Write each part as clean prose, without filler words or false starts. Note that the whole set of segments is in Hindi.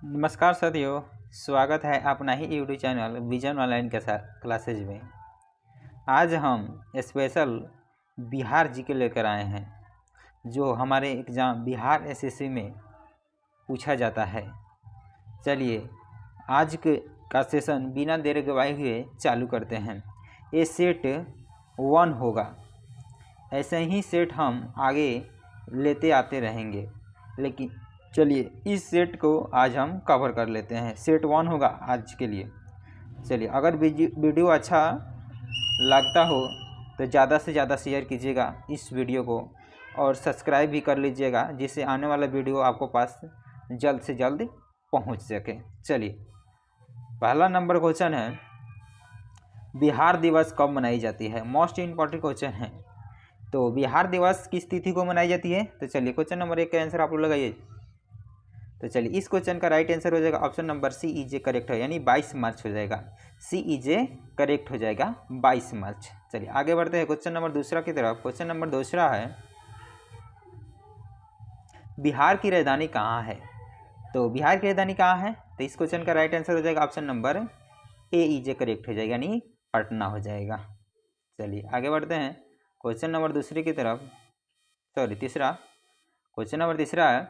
नमस्कार साथियों, स्वागत है अपना ही यूट्यूब चैनल विजन ऑनलाइन के साथ क्लासेज में। आज हम स्पेशल बिहार जीके लेकर आए हैं जो हमारे एग्ज़ाम बिहार एसएससी में पूछा जाता है। चलिए आज का सेशन बिना देर गवाए हुए चालू करते हैं। ये सेट 1 होगा, ऐसे ही सेट हम आगे लेते आते रहेंगे, लेकिन चलिए इस सेट को आज हम कवर कर लेते हैं। सेट 1 होगा आज के लिए। चलिए अगर वीडियो अच्छा लगता हो तो ज़्यादा से ज़्यादा शेयर कीजिएगा इस वीडियो को और सब्सक्राइब भी कर लीजिएगा, जिससे आने वाला वीडियो आपको पास जल्द से जल्द पहुंच सके। चलिए पहला नंबर क्वेश्चन है, बिहार दिवस कब मनाई जाती है? मोस्ट इम्पॉर्टेंट क्वेश्चन है। तो बिहार दिवस किस तिथि को मनाई जाती है? तो चलिए क्वेश्चन नंबर 1 का आंसर आप लोग लगाइए। तो चलिए इस क्वेश्चन का राइट आंसर हो जाएगा ऑप्शन नंबर सी इजे करेक्ट है, यानी 22 मार्च हो जाएगा। सी इजे करेक्ट हो जाएगा 22 मार्च। चलिए आगे बढ़ते हैं क्वेश्चन नंबर दूसरा की तरफ। क्वेश्चन नंबर दूसरा है, बिहार की राजधानी कहाँ है? तो बिहार की राजधानी कहाँ है? तो इस क्वेश्चन का राइट आंसर हो जाएगा ऑप्शन नंबर ए इजे करेक्ट हो जाएगा, यानी पटना हो जाएगा। चलिए आगे बढ़ते हैं क्वेश्चन नंबर दूसरे की तरफ, तीसरा। क्वेश्चन नंबर तीसरा है,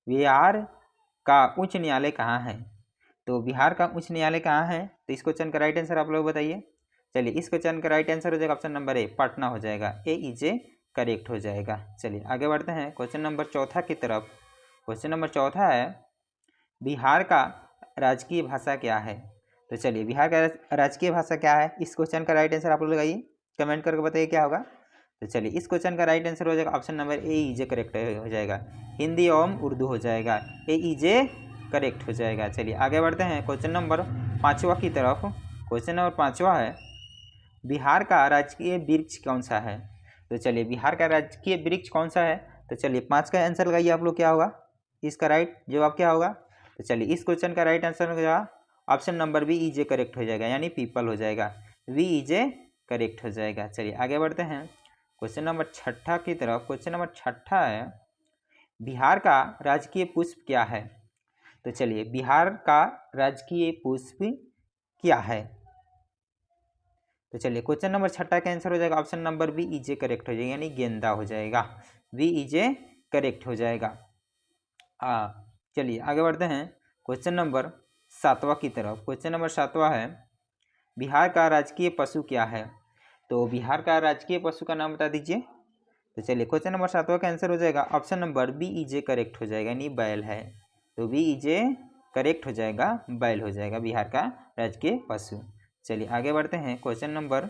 बिहार का उच्च न्यायालय कहाँ है? तो बिहार का उच्च न्यायालय कहाँ है? तो इस क्वेश्चन का राइट आंसर आप लोग बताइए। चलिए इस क्वेश्चन का राइट आंसर हो जाएगा ऑप्शन नंबर ए, पटना हो जाएगा। ए इजे करेक्ट हो जाएगा। चलिए आगे बढ़ते हैं क्वेश्चन नंबर चौथा की तरफ। क्वेश्चन नंबर चौथा है, बिहार का राजकीय भाषा क्या है? तो चलिए बिहार का राजकीय भाषा क्या है? इस क्वेश्चन का राइट आंसर आप लोग लगाइए, कमेंट करके बताइए क्या होगा। तो चलिए इस क्वेश्चन का राइट आंसर हो जाएगा ऑप्शन नंबर ए इजे करेक्ट हो जाएगा, हिंदी एवं उर्दू हो जाएगा। ए इजे करेक्ट हो जाएगा। चलिए आगे बढ़ते हैं क्वेश्चन नंबर पाँचवा की तरफ। क्वेश्चन नंबर पाँचवा है, बिहार का राजकीय वृक्ष कौन सा है? तो चलिए बिहार का राजकीय वृक्ष कौन सा है? तो चलिए 5 का आंसर लगाइए आप लोग, क्या होगा इसका राइट जवाब, क्या होगा? तो चलिए इस क्वेश्चन का राइट आंसर होगा ऑप्शन नंबर बी इजे करेक्ट हो जाएगा, यानी पीपल हो जाएगा। वी इजे करेक्ट हो जाएगा। चलिए आगे बढ़ते हैं क्वेश्चन नंबर छठा की तरफ। क्वेश्चन नंबर छठा है, बिहार का राजकीय पुष्प क्या है? तो चलिए बिहार का राजकीय पुष्प क्या है? तो चलिए क्वेश्चन नंबर छठा का आंसर हो जाएगा ऑप्शन नंबर बी इजे करेक्ट हो जाएगा, यानी गेंदा हो जाएगा। वी इजे करेक्ट हो जाएगा। चलिए आगे बढ़ते हैं क्वेश्चन नंबर सातवां की तरफ। क्वेश्चन नंबर सातवां है, बिहार का राजकीय पशु क्या है? तो बिहार का राजकीय पशु का नाम बता दीजिए। तो चलिए क्वेश्चन नंबर सातवां का आंसर हो जाएगा ऑप्शन नंबर बी इजे करेक्ट हो जाएगा, यानी बैल है। तो बी इजे करेक्ट हो जाएगा, बैल हो जाएगा बिहार का राजकीय पशु। चलिए आगे बढ़ते हैं क्वेश्चन नंबर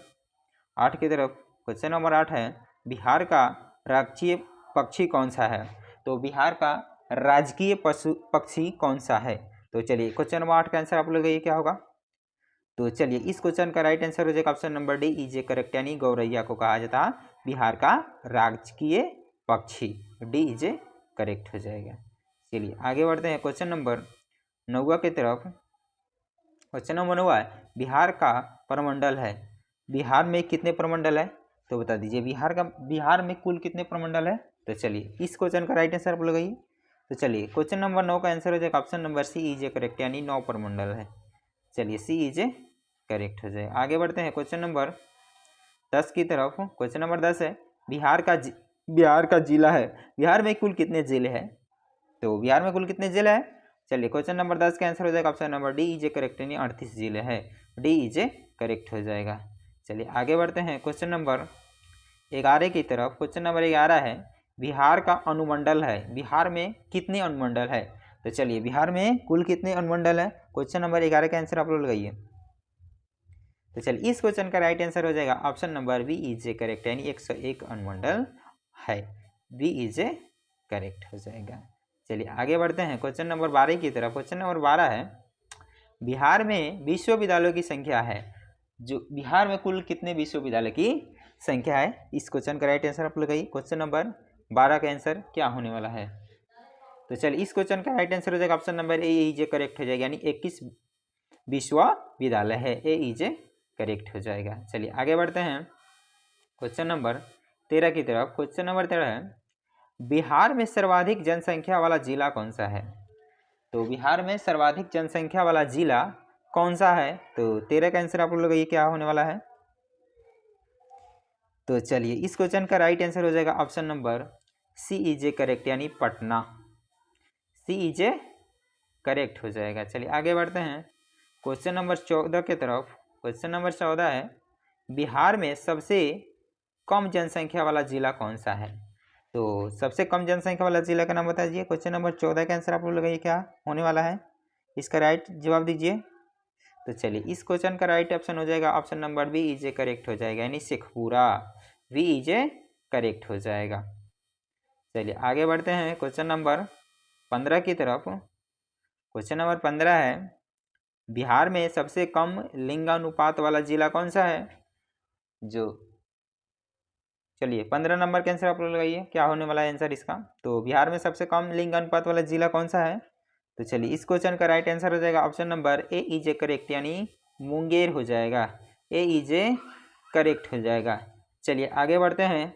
8 की तरफ। क्वेश्चन नंबर 8 है, बिहार का राजकीय पक्षी कौन सा है? तो बिहार का राजकीय पक्षी कौन सा है? तो चलिए क्वेश्चन नंबर 8 का आंसर आप लोग ये क्या होगा? तो चलिए इस क्वेश्चन का राइट आंसर हो जाएगा ऑप्शन नंबर डी इजे करेक्ट, यानी गौरैया को कहा जाता है बिहार का राजकीय पक्षी। डी इजे करेक्ट हो जाएगा। चलिए आगे बढ़ते हैं क्वेश्चन नंबर 9 की तरफ। क्वेश्चन नंबर 9 है, बिहार का प्रमंडल है। बिहार में कितने प्रमंडल है? तो बता दीजिए बिहार में कुल कितने प्रमंडल है? तो चलिए इस क्वेश्चन का राइट आंसर आप लगाइए। तो चलिए क्वेश्चन नंबर 9 का आंसर हो जाएगा ऑप्शन नंबर सी इजे करेक्ट, यानी 9 प्रमंडल है। चलिए सी इजे करेक्ट हो जाए। आगे बढ़ते हैं क्वेश्चन नंबर 10 की तरफ। क्वेश्चन नंबर 10 है, बिहार का जिला है। बिहार में कुल कितने जिले हैं? तो बिहार में कुल कितने जिले हैं? चलिए क्वेश्चन नंबर 10 का आंसर हो जाएगा ऑप्शन नंबर डी इजे करेक्ट, यानी 38 जिले हैं। डी इजे करेक्ट हो जाएगा। चलिए आगे बढ़ते हैं क्वेश्चन नंबर 11 की तरफ। क्वेश्चन नंबर 11 है, बिहार का अनुमंडल है। बिहार में कितने अनुमंडल है? तो चलिए बिहार में कुल कितने अनुमंडल है? क्वेश्चन नंबर 11 का आंसर आप लोग लगाइए। तो चलिए इस क्वेश्चन का राइट आंसर हो जाएगा ऑप्शन नंबर बी इजे करेक्ट, यानी 101 अनुमंडल है। बी इजे करेक्ट हो जाएगा। चलिए आगे बढ़ते हैं क्वेश्चन नंबर 12 की तरफ। क्वेश्चन नंबर 12 है, बिहार में विश्वविद्यालयों की संख्या है। जो बिहार में कुल कितने विश्वविद्यालय की संख्या है? इस क्वेश्चन का राइट आंसर आप लगाइए। क्वेश्चन नंबर 12 का आंसर क्या होने वाला है? तो चलिए इस क्वेश्चन का राइट आंसर हो जाएगा ऑप्शन नंबर ए इजे करेक्ट हो जाएगा, यानी 21 विश्वविद्यालय है। ए इजे करेक्ट हो जाएगा। चलिए आगे बढ़ते हैं क्वेश्चन नंबर 13 की तरफ। क्वेश्चन नंबर 13 है, बिहार में सर्वाधिक जनसंख्या वाला जिला कौन सा है? तो बिहार में सर्वाधिक जनसंख्या वाला जिला कौन सा है? तो 13 का आंसर आप लोग ये क्या होने वाला है? तो चलिए इस क्वेश्चन का राइट आंसर हो जाएगा option number C is a correct, यानी Patna. C is a correct हो जाएगा। चलिए आगे बढ़ते हैं क्वेश्चन नंबर 14 की तरफ। क्वेश्चन नंबर 14 है, बिहार में सबसे कम जनसंख्या वाला जिला कौन सा है? तो सबसे कम जनसंख्या वाला जिला का नाम बता दीजिए। क्वेश्चन नंबर 14 का आंसर आप लोग लगाइए क्या होने वाला है, इसका राइट जवाब दीजिए। तो चलिए इस क्वेश्चन का राइट ऑप्शन हो जाएगा option number B is a correct हो जाएगा, यानी Sheikhpura. B is a correct हो जाएगा। चलिए आगे बढ़ते हैं क्वेश्चन नंबर 15 की तरफ। क्वेश्चन नंबर 15 है, बिहार में सबसे कम लिंगानुपात वाला जिला कौन सा है? जो चलिए 15 नंबर के आंसर आप लोग लगाइए क्या होने वाला है आंसर इसका। तो बिहार में सबसे कम लिंग अनुपात वाला जिला कौन सा है? तो चलिए इस क्वेश्चन का राइट आंसर हो जाएगा option number A is a correct, यानी मुंगेर हो जाएगा। ए इज ए करेक्ट हो जाएगा। चलिए आगे बढ़ते हैं।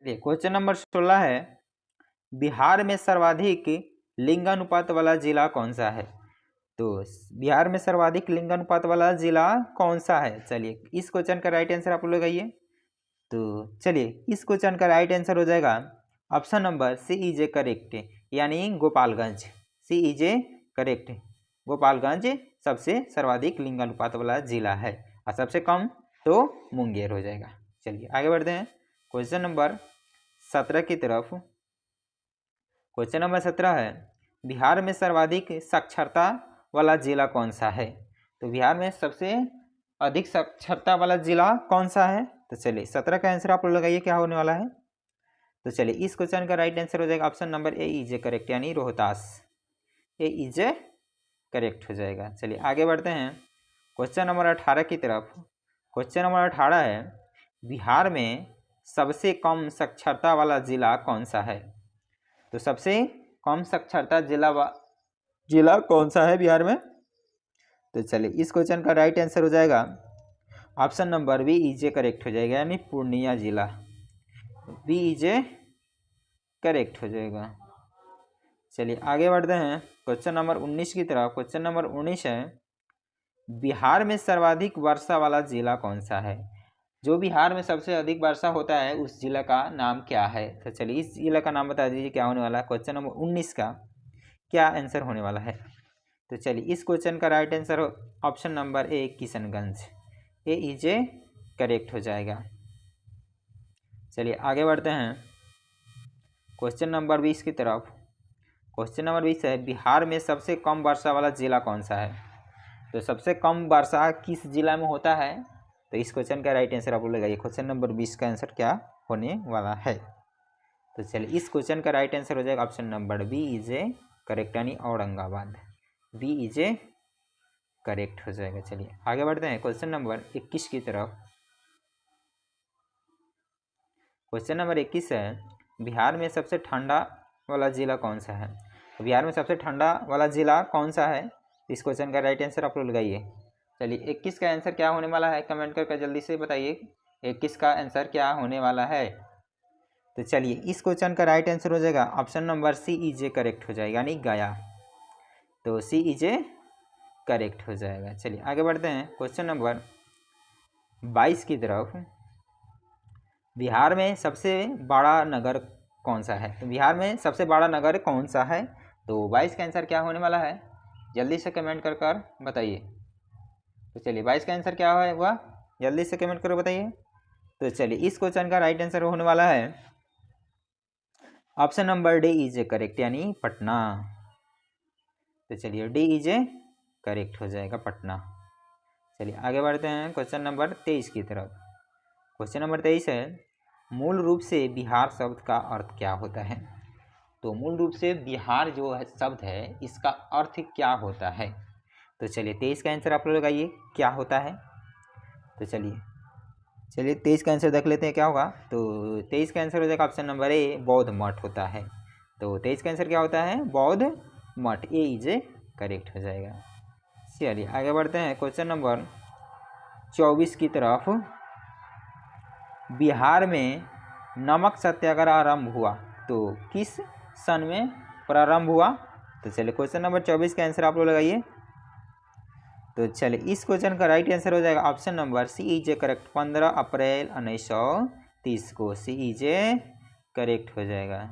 क्वेश्चन नंबर 16 है, बिहार में सर्वाधिक लिंगानुपात वाला जिला कौन सा है? तो बिहार में सर्वाधिक लिंगानुपात वाला जिला कौन सा है? चलिए इस क्वेश्चन का राइट आंसर आप लोग लगाइए। तो चलिए इस क्वेश्चन का राइट आंसर हो जाएगा option number C is a correct, यानी Gopalganj. C is a correct, Gopalganj सबसे सर्वाधिक लिंगानुपात वाला जिला है और सबसे कम तो मुंगेर हो जाएगा। चलिए आगे बढ़ते हैं क्वेश्चन नंबर 17 की तरफ। क्वेश्चन नंबर 17 है, बिहार में सर्वाधिक साक्षरता वाला जिला कौन सा है? तो बिहार में सबसे अधिक साक्षरता वाला जिला कौन सा है? तो चलिए 17 का आंसर आप लोग लगाइए क्या होने वाला है। तो चलिए इस क्वेश्चन का राइट आंसर हो जाएगा option number A is a correct, यानी रोहतास। ए इज ए करेक्ट हो जाएगा। चलिए आगे बढ़ते हैं क्वेश्चन नंबर 18 की तरफ। क्वेश्चन नंबर 18 है, बिहार में सबसे कम साक्षरता वाला जिला कौन सा है? तो सबसे कम साक्षरता जिला कौन सा है बिहार में? तो चलिए इस क्वेश्चन का राइट आंसर हो जाएगा option number B is a correct हो जाएगा, यानी पूर्णिया जिला। बी इज ए करेक्ट हो जाएगा। चलिए आगे बढ़ते हैं क्वेश्चन नंबर 19 की तरफ। क्वेश्चन नंबर 19 है, बिहार में सर्वाधिक वर्षा वाला जिला कौन सा है? जो बिहार में सबसे अधिक वर्षा होता है उस जिला का नाम क्या है? तो चलिए इस जिला का नाम बता दीजिए क्या होने वाला है। क्वेश्चन नंबर 19 का क्या आंसर होने वाला है? तो चलिए इस क्वेश्चन का right answer option number A Kishanganj. A is a correct हो जाएगा। चलिए आगे बढ़ते हैं क्वेश्चन नंबर 20 की तरफ। क्वेश्चन नंबर 20 है, बिहार में सबसे कम वर्षा वाला जिला कौन सा है? तो सबसे कम वर्षा किस जिला में होता है? तो इस क्वेश्चन का राइट आंसर आप लोग लगाइए। क्वेश्चन नंबर 20 का आंसर क्या होने वाला है? तो चलिए इस क्वेश्चन का राइट आंसर हो जाएगा option number B is a correct, यानी Aurangabad. B is a correct हो जाएगा। चलिए आगे बढ़ते हैं क्वेश्चन नंबर 21 की तरफ। क्वेश्चन नंबर 21 है, बिहार में सबसे ठंडा वाला जिला कौन सा है? तो बिहार में सबसे ठंडा वाला जिला कौन सा है? इस क्वेश्चन का राइट आंसर आप लोग लगाइए। चलिए 21 का आंसर क्या होने वाला है कमेंट करके जल्दी से बताइए 21 का आंसर क्या होने वाला है। तो चलिए इस क्वेश्चन का राइट आंसर हो जाएगा option number C is a correct हो जाएगा, यानी गया। तो सी इज ए करेक्ट हो जाएगा। चलिए आगे बढ़ते हैं क्वेश्चन नंबर 22 की तरफ। बिहार में सबसे बड़ा नगर कौन सा है? तो बिहार में सबसे बड़ा नगर कौन सा है? तो 22 का आंसर क्या होने वाला है जल्दी से कमेंट कर बताइए। तो चलिए 22 का आंसर क्या होगा जल्दी से कमेंट करो बताइए। तो चलिए इस क्वेश्चन का राइट आंसर होने वाला है option number D is a correct, यानी पटना। तो चलिए डी इज ए करेक्ट हो जाएगा, पटना। चलिए आगे बढ़ते हैं क्वेश्चन नंबर 23 की तरफ। क्वेश्चन नंबर 23 है, मूल रूप से बिहार शब्द का अर्थ क्या होता है? तो मूल रूप से बिहार जो है शब्द है इसका अर्थ क्या होता है? तो चलिए 23 का आंसर आप लोग लगाइए क्या होता है। तो चलिए 23 का आंसर देख लेते हैं क्या होगा। तो 23 का आंसर हो जाएगा ऑप्शन नंबर ए बौद्ध मठ होता है। तो 23 का आंसर क्या होता है? बौद्ध मठ। ए इज ए करेक्ट हो जाएगा। चलिए आगे बढ़ते हैं क्वेश्चन नंबर 24 की तरफ। बिहार में नमक सत्याग्रह आरंभ हुआ तो किस सन में प्रारंभ हुआ? तो चलिए क्वेश्चन नंबर 24 का आंसर आप लोग लगाइए। तो चलिए इस क्वेश्चन का राइट आंसर हो जाएगा option number C is a correct, 15 अप्रैल 1930 को सी इज ए करेक्ट हो जाएगा।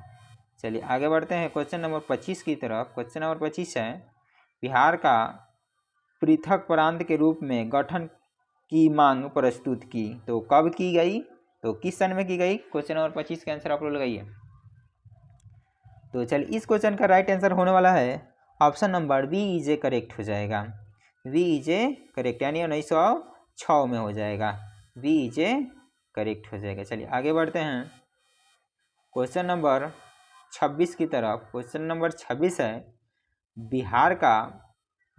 चलिए आगे बढ़ते हैं क्वेश्चन नंबर 25 की तरफ। क्वेश्चन नंबर 25 है, बिहार का पृथक प्रांत के रूप में गठन की मांग प्रस्तुत की, तो कब की गई, तो किस सन में की गई। क्वेश्चन नंबर 25 का आंसर आप लोग लगाइए। तो चलिए इस क्वेश्चन का राइट आंसर होने वाला है option number B is a correct हो जाएगा। वी इज ए करेक्ट यानी 1906 में हो जाएगा। वी इज ए करेक्ट हो जाएगा। चलिए आगे बढ़ते हैं क्वेश्चन नंबर 26 की तरफ। क्वेश्चन नंबर 26 है, बिहार का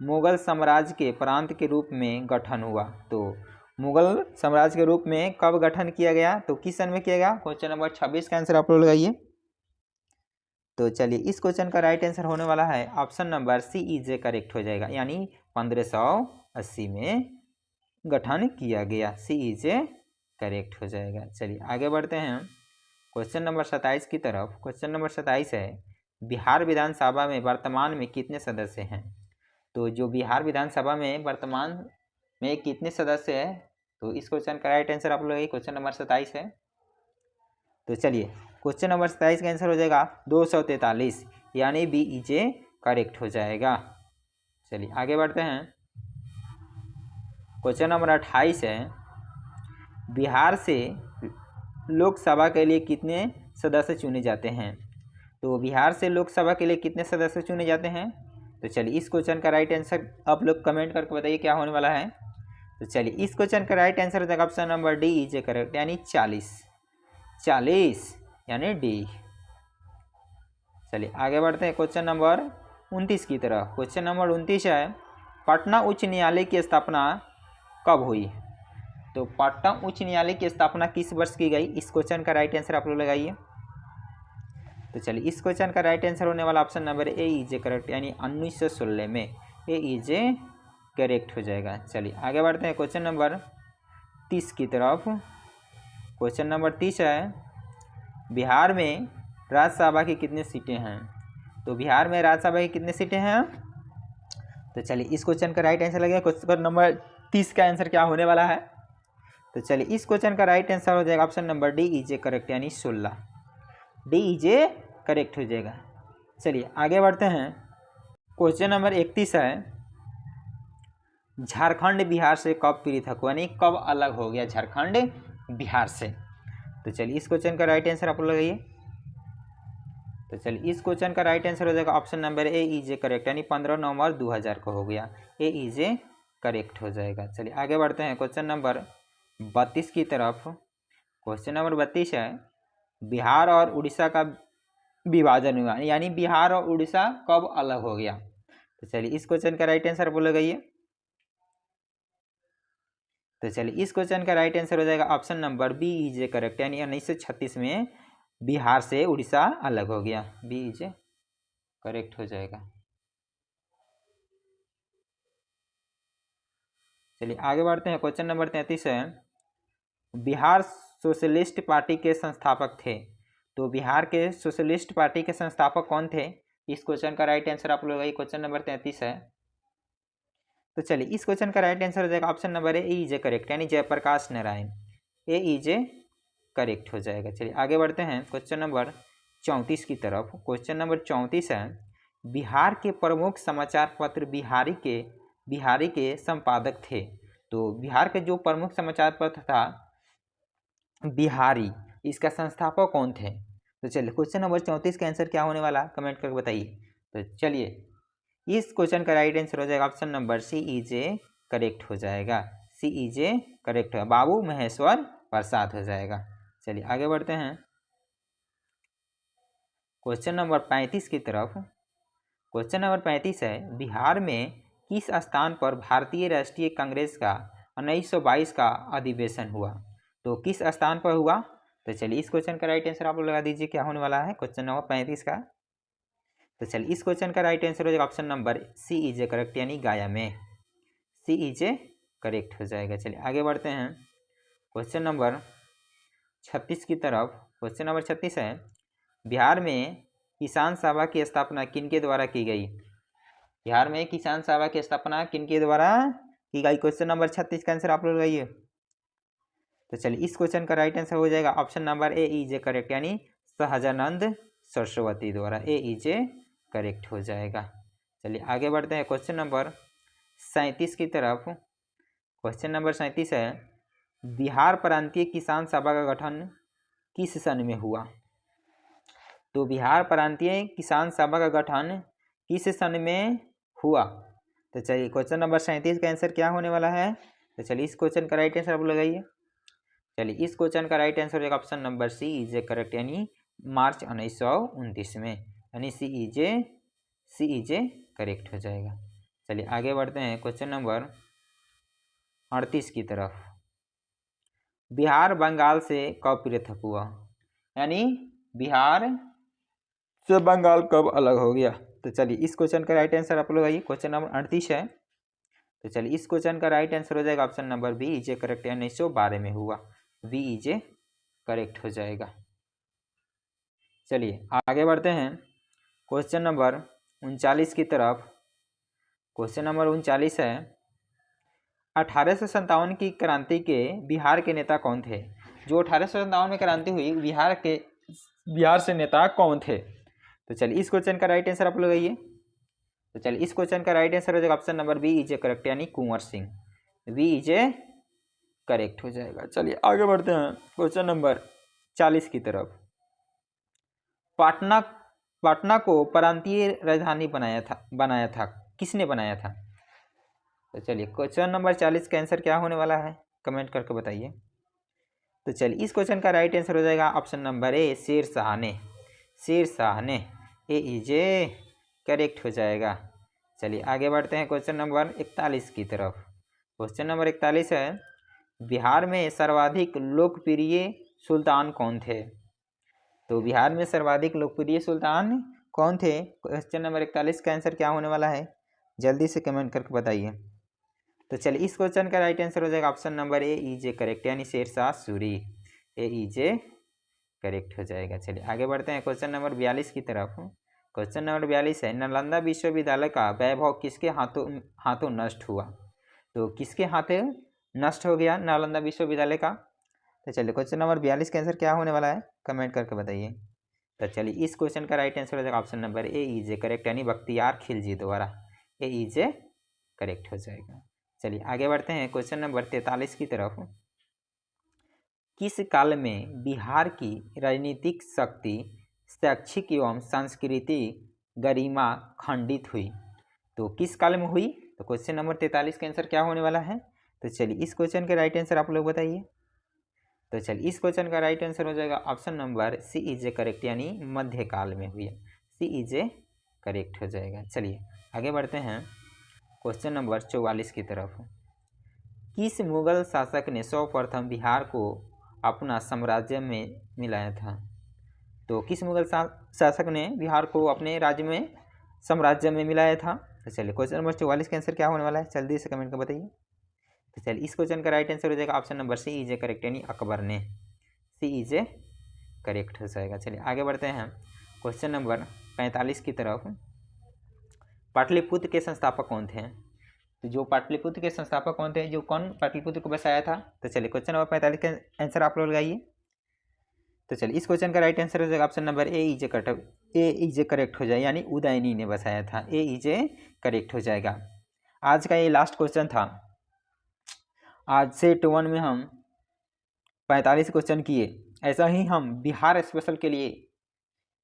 मुगल साम्राज्य के प्रांत के रूप में गठन हुआ, तो मुगल साम्राज्य के रूप में कब गठन किया गया, तो किस सन में किया गया। क्वेश्चन नंबर 26 का आंसर आप लोग लगाइए। तो चलिए इस क्वेश्चन का राइट आंसर होने वाला है option number C is a correct हो जाएगा, यानी 1580 में गठन किया गया। सी इज ए करेक्ट हो जाएगा। चलिए आगे बढ़ते हैं क्वेश्चन नंबर 27 की तरफ। क्वेश्चन नंबर 27 है, बिहार विधानसभा में वर्तमान में कितने सदस्य हैं, तो जो बिहार विधानसभा में वर्तमान में कितने सदस्य है, तो इस क्वेश्चन का राइट आंसर आप लोग क्वेश्चन नंबर 27 है। तो चलिए क्वेश्चन नंबर 27 का आंसर हो जाएगा 243, यानी बी इज ए करेक्ट हो जाएगा। चलिए आगे बढ़ते हैं क्वेश्चन नंबर 28 है, बिहार से लोकसभा के लिए कितने सदस्य चुने जाते हैं, तो बिहार से लोकसभा के लिए कितने सदस्य चुने जाते हैं। तो चलिए इस क्वेश्चन का राइट आंसर आप लोग कमेंट करके बताइए क्या होने वाला है। तो चलिए इस क्वेश्चन का राइट आंसर हो जाएगा option number D is a correct, यानी 40 यानी डी। चलिए आगे बढ़ते हैं क्वेश्चन नंबर 29 की तरफ। क्वेश्चन नंबर 29 है, पटना उच्च न्यायालय की स्थापना कब हुई, तो पटना उच्च न्यायालय की स्थापना किस वर्ष की गई। इस क्वेश्चन का राइट आंसर आप लोग लगाइए। तो चलिए इस क्वेश्चन का राइट आंसर होने वाला option number A is a correct, यानी 1916 में ए इज ए करेक्ट हो जाएगा। चलिए आगे बढ़ते हैं क्वेश्चन नंबर 30 की तरफ। क्वेश्चन नंबर 30 है, बिहार में राज्यसभा की कितनी सीटें हैं, तो बिहार में राज्यसभा की कितनी सीटें हैं। तो चलिए इस क्वेश्चन का राइट आंसर लगेगा। क्वेश्चन नंबर 30 का आंसर क्या होने वाला है। तो चलिए इस क्वेश्चन का राइट आंसर हो जाएगा option number D is a correct, यानी 16। डी इज ए करेक्ट हो जाएगा। चलिए आगे बढ़ते हैं क्वेश्चन नंबर 31 है, झारखंड बिहार से कब पृथक हुआ, यानी कब अलग हो गया झारखंड बिहार से। तो चलिए इस क्वेश्चन का राइट आंसर आप लोग लगाइए। तो चलिए इस क्वेश्चन का राइट आंसर हो जाएगा option number A is a correct, यानी 15 नवंबर 2000 को हो गया। ए इज ए करेक्ट हो जाएगा। चलिए आगे बढ़ते हैं क्वेश्चन नंबर 32 की तरफ। क्वेश्चन नंबर 32 है, बिहार और उड़ीसा का विभाजन हुआ, यानी बिहार और उड़ीसा कब अलग हो गया। तो चलिए इस क्वेश्चन का राइट आंसर बोल लगाइए। तो चलिए इस क्वेश्चन का राइट आंसर हो जाएगा option number B is a correct, यानी 1936 में बिहार से उड़ीसा अलग हो गया। बी इज ए करेक्ट हो जाएगा। चलिए आगे बढ़ते हैं क्वेश्चन नंबर 33 है, बिहार सोशलिस्ट पार्टी के संस्थापक थे, तो बिहार के सोशलिस्ट पार्टी के संस्थापक कौन थे। इस क्वेश्चन का राइट आंसर आप लोग क्वेश्चन नंबर 33 है। तो चलिए इस क्वेश्चन का राइट आंसर हो जाएगा option number A is a correct, यानी जयप्रकाश नारायण। ए इज ए करेक्ट हो जाएगा। चलिए आगे बढ़ते हैं क्वेश्चन नंबर 34 की तरफ। क्वेश्चन नंबर 34 है, बिहार के प्रमुख समाचार पत्र बिहारी के संपादक थे, तो बिहार के जो प्रमुख समाचार पत्र था बिहारी, इसका संस्थापक कौन थे। तो चलिए क्वेश्चन नंबर 34 का आंसर क्या होने वाला कमेंट करके बताइए। तो चलिए इस क्वेश्चन का राइट आंसर हो जाएगा option number C is a correct हो जाएगा। सी इज ए करेक्ट है, बाबू महेश्वर प्रसाद हो जाएगा। चलिए आगे बढ़ते हैं क्वेश्चन नंबर 35 की तरफ। क्वेश्चन नंबर 35 है, बिहार में किस स्थान पर भारतीय राष्ट्रीय कांग्रेस का 1922 का अधिवेशन हुआ, तो किस स्थान पर हुआ। तो चलिए इस क्वेश्चन का राइट आंसर आप लोग लगा दीजिए क्या होने वाला है क्वेश्चन नंबर 35 का। तो चलिए इस क्वेश्चन का राइट आंसर हो जाएगा option number C is a correct, यानी गया में। सी इज ए करेक्ट हो जाएगा। चलिए आगे बढ़ते हैं क्वेश्चन नंबर 36 की तरफ। क्वेश्चन नंबर 36 है, बिहार में किसान सभा की स्थापना किनके द्वारा की गई? बिहार में किसान सभा की स्थापना किनके द्वारा की गई? क्वेश्चन नंबर 36 का आंसर आप लोग लगाइए। तो चलिए इस क्वेश्चन का राइट आंसर हो जाएगा option number A is a correct, यानी सहजानंद सरस्वती द्वारा। ए इज ए करेक्ट हो जाएगा। चलिए आगे बढ़ते हैं क्वेश्चन नंबर 37 की तरफ। क्वेश्चन नंबर 37 है, बिहार प्रांतीय किसान सभा का गठन किस सन में हुआ? तो बिहार प्रांतीय किसान सभा का गठन किस सन में हुआ? तो चलिए क्वेश्चन नंबर 37 का आंसर क्या होने वाला है? तो चलिए इस क्वेश्चन का राइट आंसर आप लगाइए। चलिए इस क्वेश्चन का राइट आंसर होगा option number C is a correct, यानी मार्च 1929 में, यानी सी इज ए करेक्ट हो जाएगा। चलिए आगे बढ़ते हैं क्वेश्चन नंबर 38 की तरफ। बिहार बंगाल से कब पृथक हुआ? यानी बिहार से बंगाल कब अलग हो गया? तो चलिए इस क्वेश्चन का राइट आंसर आप लोग आइए। क्वेश्चन नंबर 38 है, तो चलिए इस क्वेश्चन का राइट आंसर हो जाएगा option number B is a correct, 1912 में हुआ। बी इज ए करेक्ट हो जाएगा। चलिए आगे बढ़ते हैं क्वेश्चन नंबर 39 की तरफ। क्वेश्चन नंबर 39 है, 1857 की क्रांति के बिहार के नेता कौन थे? जो 1857 में क्रांति हुई, बिहार से नेता कौन थे? तो चलिए इस क्वेश्चन का राइट आंसर आप लगाइए। तो चलिए इस क्वेश्चन का राइट आंसर हो जाएगा option number B is a correct, यानी Kunwar Singh. B is a correct हो जाएगा। चलिए आगे बढ़ते हैं क्वेश्चन नंबर 40 की तरफ। पटना को प्रांतीय राजधानी बनाया था किसने बनाया था? तो चलिए क्वेश्चन नंबर 40 का आंसर क्या होने वाला है, कमेंट करके बताइए। तो चलिए इस क्वेश्चन का राइट आंसर हो जाएगा option number A Sher Shah ने। ए इज ए करेक्ट हो जाएगा। चलिए आगे बढ़ते हैं क्वेश्चन नंबर 41 की तरफ। क्वेश्चन नंबर 41 है, बिहार में सर्वाधिक लोकप्रिय सुल्तान कौन थे? तो बिहार में सर्वाधिक लोकप्रिय सुल्तान कौन थे? क्वेश्चन नंबर 41 का आंसर क्या होने वाला है, जल्दी से कमेंट करके बताइए। तो चलिए इस क्वेश्चन का राइट आंसर हो जाएगा option number A is a correct, यानी शेरशाह सूरी। ए इज ए करेक्ट हो जाएगा। चलिए आगे बढ़ते हैं क्वेश्चन नंबर 42 की तरफ। क्वेश्चन नंबर 42 है, नालंदा विश्वविद्यालय का वैभव किसके हाथों नष्ट हुआ? तो किसके हाथों नष्ट हो गया नालंदा विश्वविद्यालय का? तो चलिए क्वेश्चन नंबर 42 का आंसर क्या होने वाला है, कमेंट करके बताइए। तो चलिए इस क्वेश्चन का राइट आंसर हो जाएगा option number A is a correct, यानी बख्तियार खिलजी द्वारा। ए इज ए करेक्ट हो जाएगा। चलिए आगे बढ़ते हैं क्वेश्चन नंबर 43 की तरफ। किस काल में बिहार की राजनीतिक शक्ति, शैक्षिक एवं सांस्कृतिक गरिमा खंडित हुई? तो किस काल में हुई? तो क्वेश्चन नंबर 43 का आंसर क्या होने वाला है? तो चलिए इस क्वेश्चन का राइट आंसर आप लोग बताइए। तो चलिए इस क्वेश्चन का राइट आंसर हो जाएगा option number C is a correct, यानी मध्यकाल में हुई। सी इज ए करेक्ट हो जाएगा। चलिए आगे बढ़ते हैं क्वेश्चन नंबर 44 की तरफ। किस मुगल शासक ने सर्वप्रथम बिहार को अपना साम्राज्य में मिलाया था? तो किस मुगल शासक ने बिहार को अपने राज्य में साम्राज्य में मिलाया था? तो चलिए क्वेश्चन नंबर 44 का आंसर क्या होने वाला है, जल्दी से कमेंट कर बताइए। तो चलिए इस क्वेश्चन का राइट आंसर हो जाएगा option number C is a correct, यानी अकबर ने। सी इज ए करेक्ट हो जाएगा। चलिए आगे बढ़ते हैं क्वेश्चन नंबर 45 की तरफ। पाटलिपुत्र के संस्थापक कौन थे? तो जो पाटलिपुत्र के संस्थापक कौन थे, जो कौन पाटलिपुत्र को बसाया था? तो चलिए क्वेश्चन नंबर 45 का आंसर आप लोग लगाइए। तो चलिए इस क्वेश्चन का राइट आंसर हो जाएगा option number A is a correct हो जाएगा, यानी उदयनी ने बसाया था। ए इज ए करेक्ट हो जाएगा। आज का ये लास्ट क्वेश्चन था। आज से सेट 1 में हम 45 क्वेश्चन किए। ऐसा ही हम बिहार स्पेशल के लिए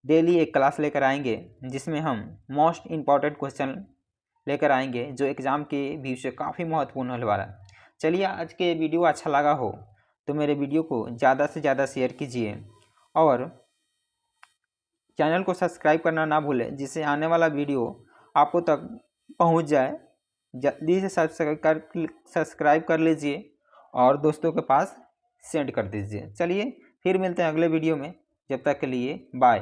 डेली एक क्लास लेकर आएंगे, जिसमें हम मोस्ट इम्पॉर्टेंट क्वेश्चन लेकर आएंगे, जो एग्ज़ाम के व्यू से काफ़ी महत्वपूर्ण होने वाला है। चलिए आज के वीडियो अच्छा लगा हो तो मेरे वीडियो को ज़्यादा से ज़्यादा शेयर कीजिए और चैनल को सब्सक्राइब करना ना भूलें, जिससे आने वाला वीडियो आपको तक पहुंच जाए। जल्दी से सब्सक्राइब कर लीजिए और दोस्तों के पास सेंड कर दीजिए। चलिए फिर मिलते हैं अगले वीडियो में, जब तक के लिए बाय।